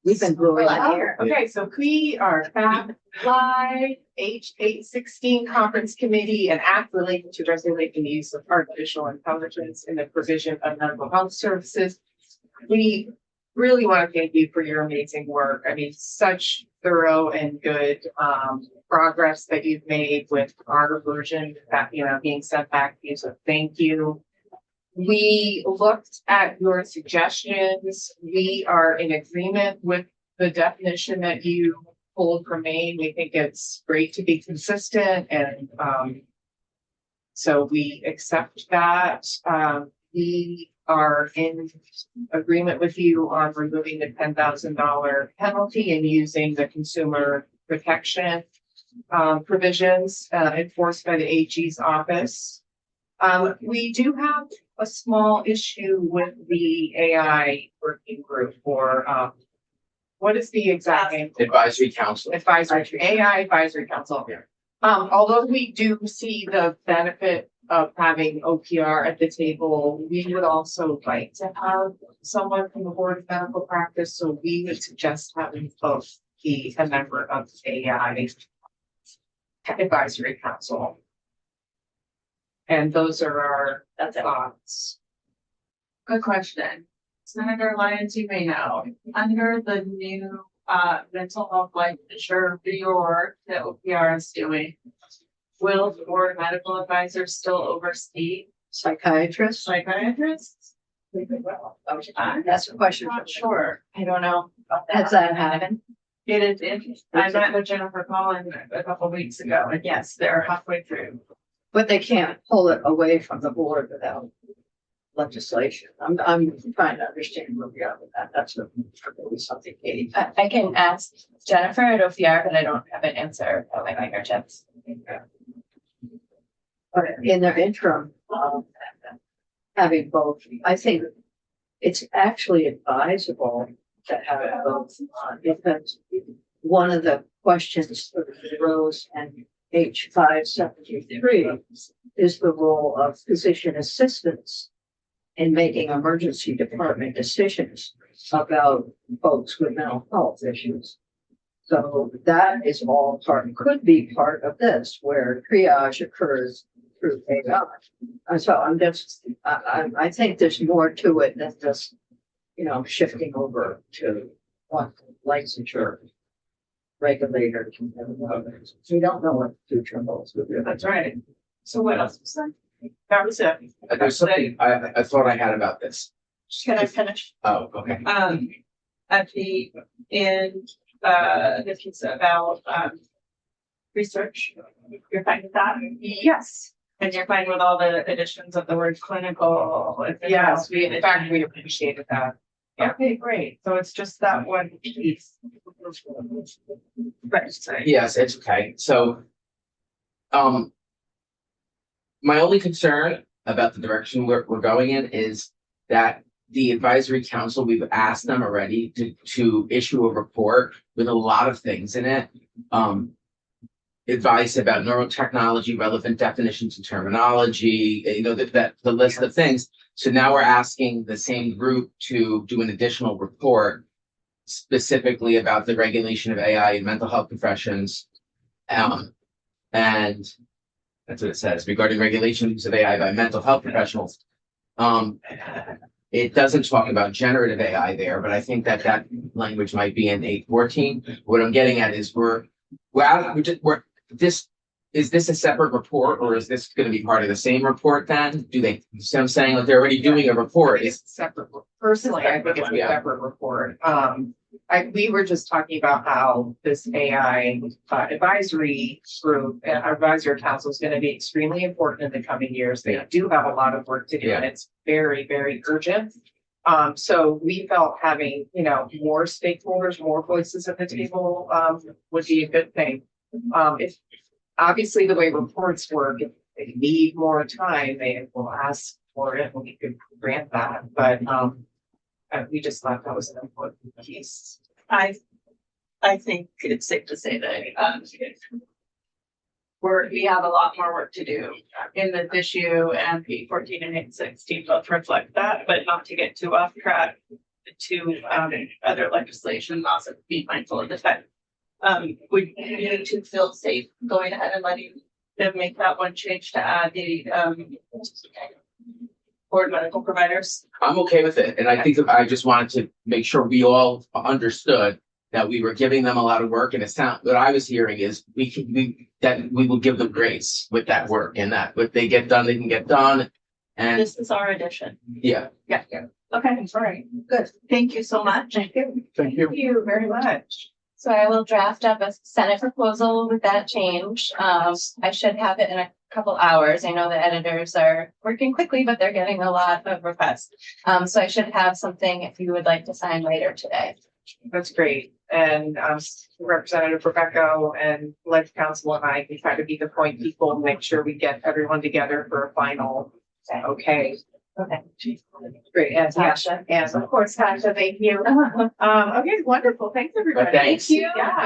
We've been growing here. Okay, so we are back live, H.816 Conference Committee, an act related to regulating the use of artificial intelligence in the provision of mental health services. We really want to thank you for your amazing work. I mean, such thorough and good progress that you've made with our version that, being sent back to you. So thank you. We looked at your suggestions. We are in agreement with the definition that you pulled from Maine. We think it's great to be consistent, and so we accept that. We are in agreement with you on removing the $10,000 penalty and using the consumer protection provisions enforced by the AG's office. We do have a small issue with the AI working group, or what is the exact name? Advisory Council. AI Advisory Council. Yeah. Although we do see the benefit of having OPR at the table, we would also like to have someone from the Board of Medical Practice. So we would suggest having both be a member of the AI Advisory Council. And those are our thoughts. Good question. Senator Lyons, you may know, under the new mental health licensure reorg that OPR is doing, will the Board of Medical Advisors still oversee Psychiatrists? psychiatrists? That's a question. Not sure. I don't know. Has that happened? It is. I met with Jennifer Collins a couple weeks ago, and yes, they're halfway through. But they can't pull it away from the board without legislation. I'm trying to understand where we are with that. That's probably something, Katie. I can ask Jennifer at OPR, but I don't have an answer at my fingertips. But in their interim, having both, I think it's actually advisable to have both, because one of the questions that arose and H.816 is the role of physician assistants in making emergency department decisions about folks with mental health issues. So that is all could be part of this, where triage occurs through AI. And so I think there's more to it than just, shifting over to one licensure regulator. We don't know what the future holds with it. That's right. So what else was that? That was it. There's something I thought I had about this. Can I finish? Oh, okay. At the end, the piece about research, you're fine with that? Yes. And you're fine with all the additions of the word clinical? Yes, in fact, we appreciated that. Yeah. Okay, great. So it's just that one piece. Right. Yes, it's okay. So, my only concern about the direction we're going in is that the advisory council, we've asked them already to issue a report with a lot of things in it. Advice about neurotechnology, relevant definitions and terminology, the list of things. So now we're asking the same group to do an additional report specifically about the regulation of AI in mental health professions. And that's what it says, regarding regulations of AI by mental health professionals. It doesn't talk about generative AI there, but I think that language might be in 814. What I'm getting at is is this a separate report, or is this going to be part of the same report then? So I'm saying that they're already doing a report. It's separate. Personally, I think it's a separate report. We were just talking about how this AI advisory group, advisory council is going to be extremely important in the coming years. They do have a lot of work to do, and it's very, very urgent. So we felt having, more stakeholders, more voices at the table would be a good thing. If obviously the way reports work, if they need more time, they will ask for it, and we could grant that. But we just thought that was an important piece. I think it's safe to say that we have a lot more work to do in this issue, and P14 and 816 both reflect that, but not to get too off track. to other legislation, also be mindful of the time. Would you need to feel safe going ahead and letting them make that one change to add the board medical providers? I'm okay with it, and I think I just wanted to make sure we all understood that we were giving them a lot of work, and it's not, what I was hearing is we will give them grace with that work, and that what they get done, they can get done. And This is our addition. yeah, Yeah. Okay, all right. Good. Thank you so much. Thank you. thank you. Thank you very much. So I will draft up a Senate proposal with that change. I should have it in a couple hours. I know the editors are working quickly, but they're getting a lot of requests. So I should have something if you would like to sign later today. That's great. And Representative Rebecca and Ledge Council and I can try to be the point people and make sure we get everyone together for a final. Okay. Okay. Great. And Tasha. and of course, Tasha, thank you. Okay, wonderful. Thanks, everybody. Thanks. Yeah.